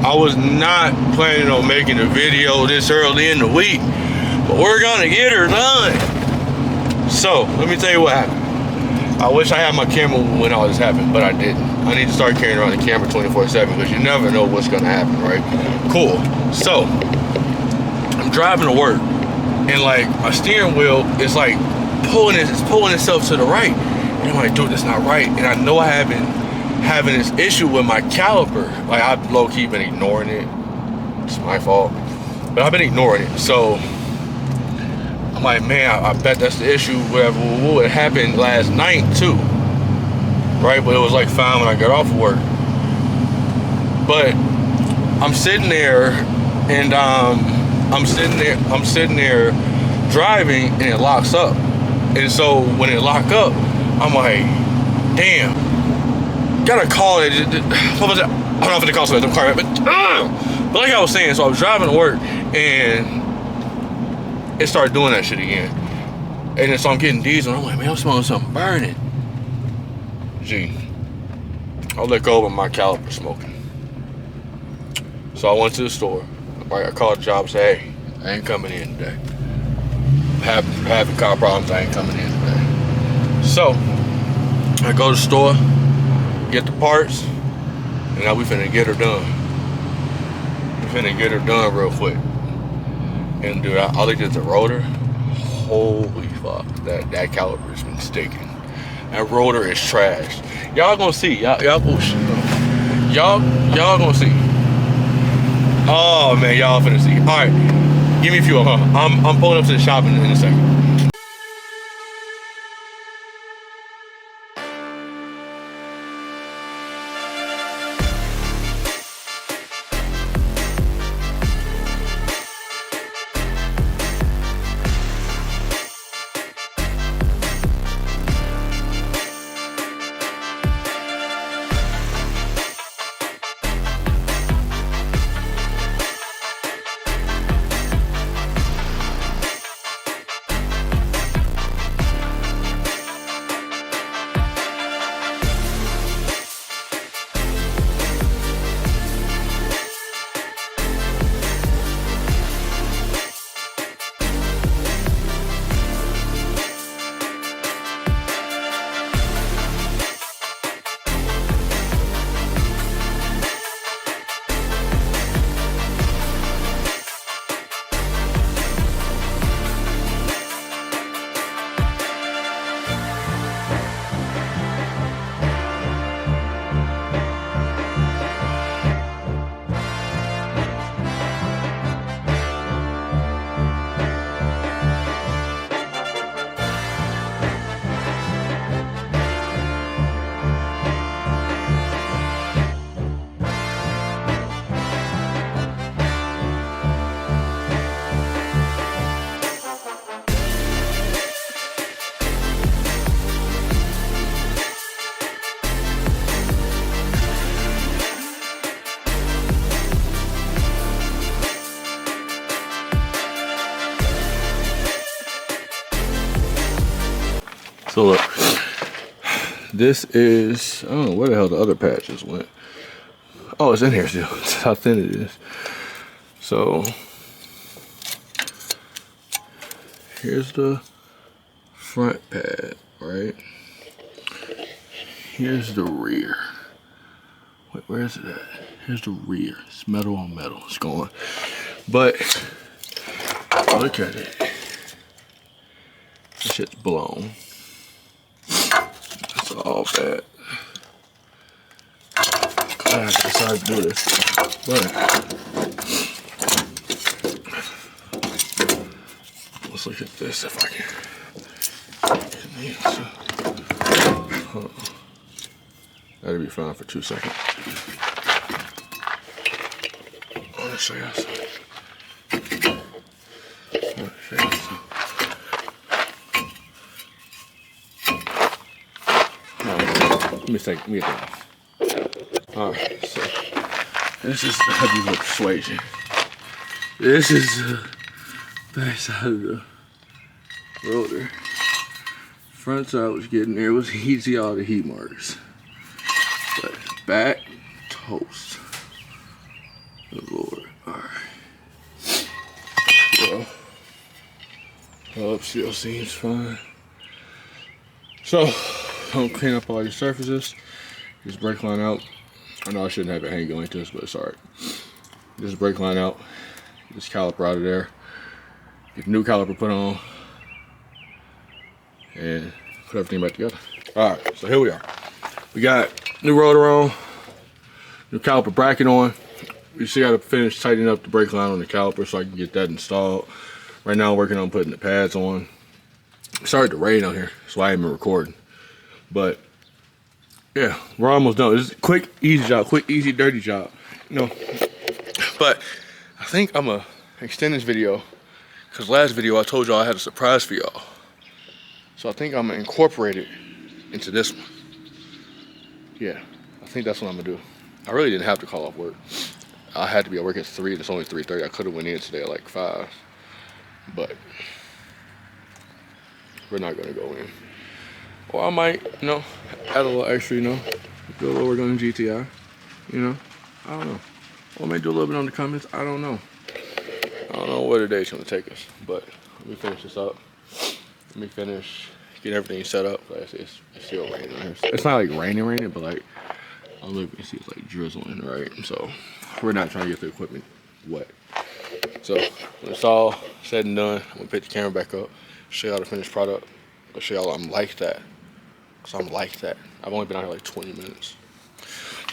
I was not planning on making a video this early in the week, but we're gonna get her done. So let me tell you what happened. I wish I had my camera when all this happened, but I didn't. I need to start carrying around the camera 24/7 because you never know what's gonna happen, right? Cool. So I'm driving to work, and like my steering wheel is like pulling itself to the right, and I'm like, dude, that's not right. And I know I have been having this issue with my caliper. Like I've low-key been ignoring it. It's my fault, but I've been ignoring it. So I'm like, man, I bet that's the issue. Whatever. It happened last night too, right? But it was like fine when I got off of work. But I'm sitting there, and I'm sitting there driving, and it locks up. And so when it locked up, I'm like, damn, gotta call it. What was it? I don't know if it's call somebody, don't call it, but like I was saying, so I was driving to work, and it started doing that shit again. And then so I'm getting diesel, and I'm like, man, I'm smelling something burning. Gee, I'll let go of my caliper smoking. So I went to the store. I called the job and said, hey, I ain't coming in today. Having car problems, I ain't coming in today. So I go to the store, get the parts, and now we finna get her done. We finna get her done real quick. And dude, I looked at the rotor. Holy fuck, that caliper's been sticking. That rotor is trash. Y'all gonna see. Y'all gonna see. Oh man, y'all finna see. All right, give me a few. I'm pulling up to the shop in a second. So look, this is, I don't know where the hell the other patches went. Oh, it's in here still. That's how thin it is. So here's the front pad, right? Here's the rear. Wait, where is it at? Here's the rear. It's metal on metal. It's going. But look at it. This shit's blown. It's all bad. I decided to do this. But let's look at this if I can. That'll be fine for 2 seconds. I want to show you something. Let me take it off. Alright, so this is the heavy lip persuasion. This is the back side of the rotor. Front side was getting there. It was easy, all the heat marks. But back, toast. Good Lord. Alright. Well, up still seems fine. So, I'm gonna clean up all these surfaces. This brake line out. I know I shouldn't have it hanging like this, but it's alright. This brake line out. This caliper out of there. Get the new caliper put on. And put everything back together. Alright, so here we are. We got new rotor on. New caliper bracket on. We still got to finish tightening up the brake line on the caliper so I can get that installed. Right now I'm working on putting the pads on. It started to rain out here, so I ain't been recording. But yeah, we're almost done. This is a quick, easy job. Quick, easy, dirty job. You know. But I think I'm gonna extend this video because last video I told y'all I had a surprise for y'all. So I think I'm gonna incorporate it into this one. Yeah, I think that's what I'm gonna do. I really didn't have to call off work. I had to be at work at 3 and it's only 3:30. I could have went in today at like 5. But we're not gonna go in. Or I might, you know, add a little extra, you know, do a little work on the GTI, you know, I don't know. Or maybe do a little bit on the comments, I don't know. I don't know where the day's gonna take us, but let me finish this up. Let me finish, get everything set up. Like it's still raining out here. It's not like raining, but like, I'm looking to see it's like drizzling, right? So we're not trying to get the equipment wet. So when it's all said and done, I'm gonna pick the camera back up, show y'all the finished product. I'll show y'all I'm like that. So I'm like that. I've only been out here like 20 minutes.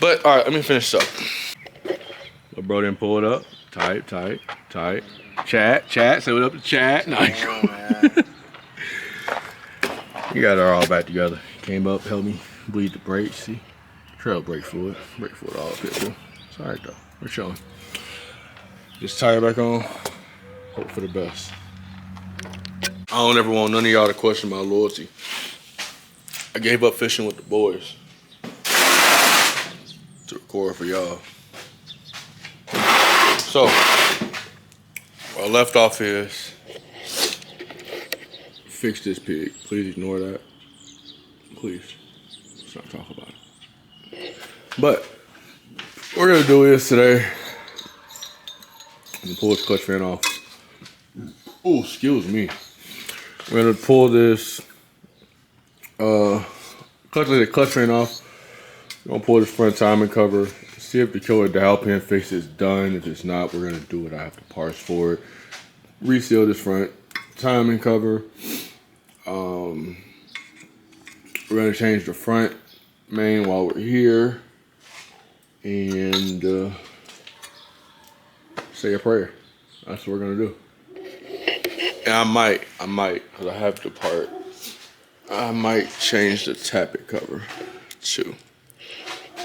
But all right, let me finish this up. My bro didn't pull it up. Tight. Chat, say what up to chat. Nice. You got her all back together. Came up, helped me bleed the brakes. See? Trail brake fluid. Brake fluid all up here too. It's alright though. We're chilling. Just tire back on. Hope for the best. I don't ever want none of y'all to question my loyalty. I gave up fishing with the boys to record for y'all. So, where I left off is fix this pig. Please ignore that. Please. Let's not talk about it. But what we're gonna do is today, I'm gonna pull this clutch fan off. Oh, excuse me. We're gonna pull this clutch fan off. We're gonna pull this front timing cover. See if the killer dowel pin fix is done. If it's not, we're gonna do what I have to parse for it. Reseal this front timing cover. We're gonna change the front main while we're here. And say a prayer. That's what we're gonna do. And I might, because I have the part, I might change the tappet cover too.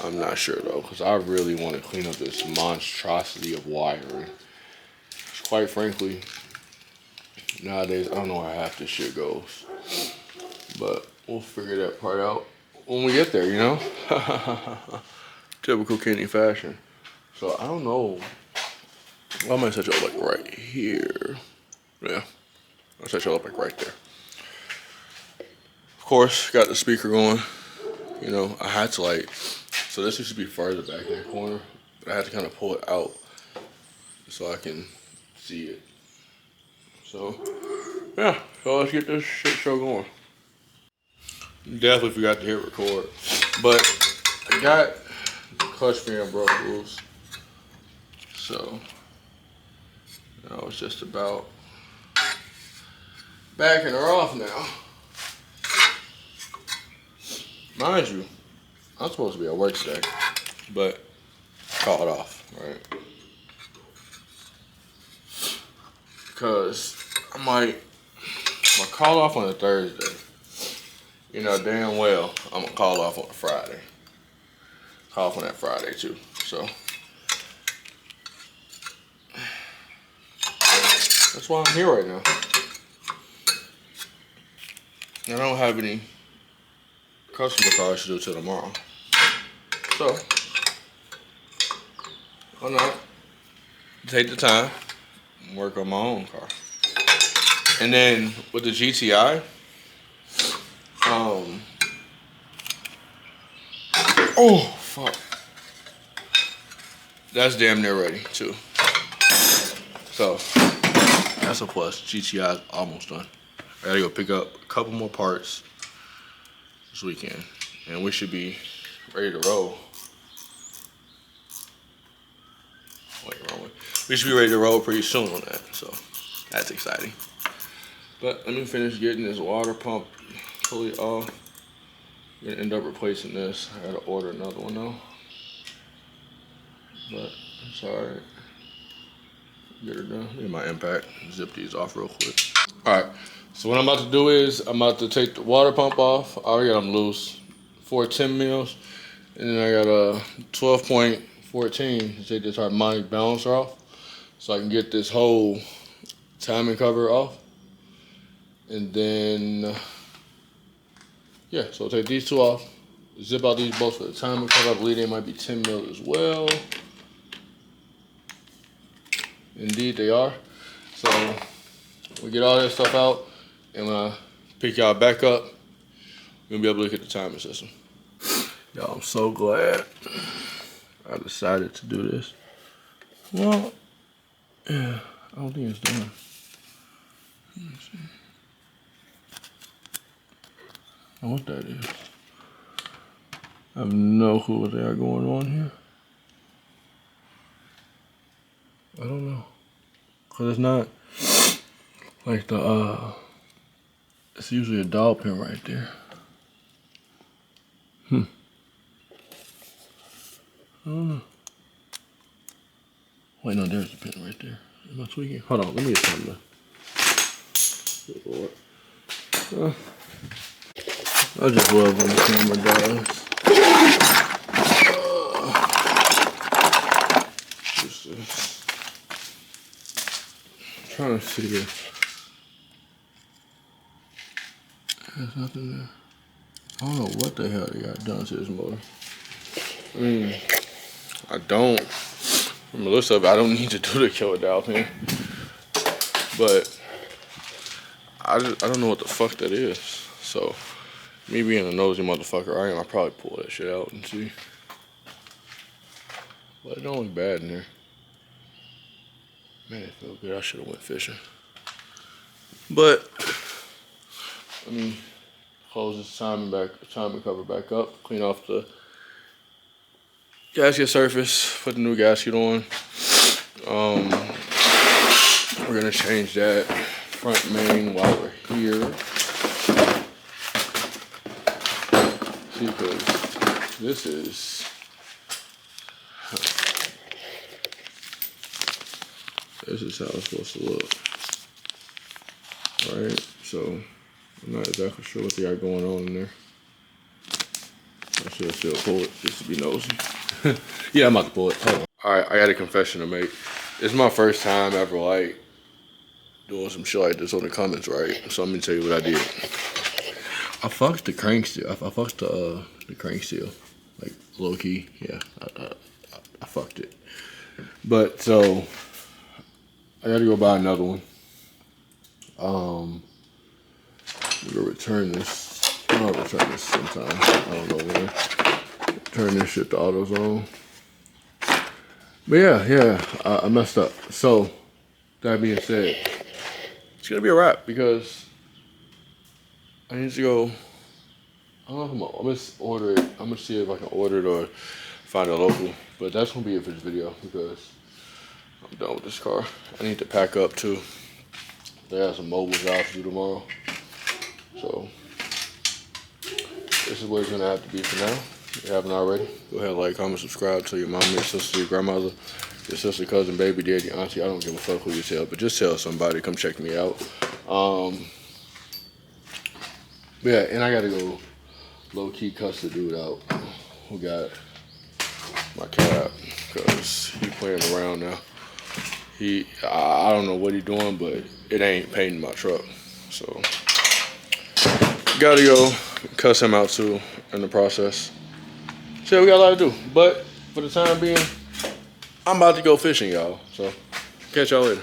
I'm not sure though, because I really want to clean up this monstrosity of wiring. Quite frankly, nowadays, I don't know where half this shit goes. But we'll figure that part out when we get there, you know? Typical Kenny fashion. So I don't know. I might set you up like right here. Yeah. I'll set you up like right there. Of course, got the speaker going. You know, I had to like, so this used to be further back in the corner, but I had to kind of pull it out so I can see it. So, yeah, so let's get this shit show going. Definitely forgot to hit record, but I got the clutch fan broke loose. So, I was just about backing her off now. Mind you, I'm supposed to be at work today, but call it off, right? Because I might call off on a Thursday. You know damn well I'm gonna call off on a Friday. Call off on that Friday too. So that's why I'm here right now. I don't have any customer cars to do till tomorrow. So why not take the time and work on my own car. And then with the GTI, oh fuck. that's damn near ready too. So that's a plus. GTI is almost done. I gotta go pick up a couple more parts this weekend, and we should be ready to roll. Wait, wrong way. We should be ready to roll pretty soon on that, so that's exciting. But let me finish getting this water pump fully off. I'm gonna end up replacing this. I gotta order another one though, but it's alright. Get her done. Look at my impact. Zip these off real quick. Alright, so what I'm about to do is I'm about to take the water pump off. I already got them loose. 4 10 mils. And then I got a 12.14 to take this harmonic balancer off, so I can get this whole timing cover off. And then, yeah, so I'll take these two off, zip out these bolts for the timing cover. I believe they might be 10 mil as well. Indeed they are. So we get all that stuff out, and when I pick y'all back up, we're gonna be able to look at the timing system. Y'all, I'm so glad I decided to do this. Well, yeah, I don't think it's done. Let me see. I don't know what that is. I have no clue what they are going on here. I don't know. Cause it's not like the, it's usually a dowel pin right there. I don't know. Wait, no, there's a pin right there. Am I tweaking? Hold on, let me get something. Good Lord. I just love when the camera does. What's this? I'm trying to see if there's nothing there. I don't know what the hell they got done to this motor. I don't. From the looks of it, I don't need to do the killer dowel pin. But I don't know what the fuck that is. So me being a nosy motherfucker I am, I probably pull that shit out and see. But it don't look bad in there. Man, it felt good. I should have went fishing. But let me close this timing cover back up, clean off the gasket surface, put the new gasket on. We're gonna change that front main while we're here. See, because this is how it's supposed to look. Alright, so I'm not exactly sure what they got going on in there. I should still pull it just to be nosy. Yeah, I'm about to pull it. Hold on. Alright, I got a confession to make. It's my first time ever like doing some shit like this on the comments, right? So I'm gonna tell you what I did. I fucked the crank steel. I fucked the crank steel, like low key. Yeah, I fucked it. But so I gotta go buy another one. I'm gonna return this. I'll return this sometime. I don't know when. Turn this shit to AutoZone. But yeah, I messed up. So that being said, it's gonna be a wrap because I need to go. I don't know. I'm gonna order it. I'm gonna see if I can order it or find a local. But that's gonna be it for this video because I'm done with this car. I need to pack up too. They have some mobile jobs to do tomorrow. So this is what it's gonna have to be for now. If you haven't already, go ahead, like, comment, subscribe, tell your mom, your sister, your grandmother, your sister, cousin, baby, daddy, auntie. I don't give a fuck who you tell, but just tell somebody, come check me out. Yeah, and I gotta go low-key cuss the dude out who got my cab, because he playing around now. I don't know what he doing, but it ain't painting my truck. So gotta go cuss him out too in the process. So we got a lot to do, but for the time being, I'm about to go fishing, y'all. So catch y'all later.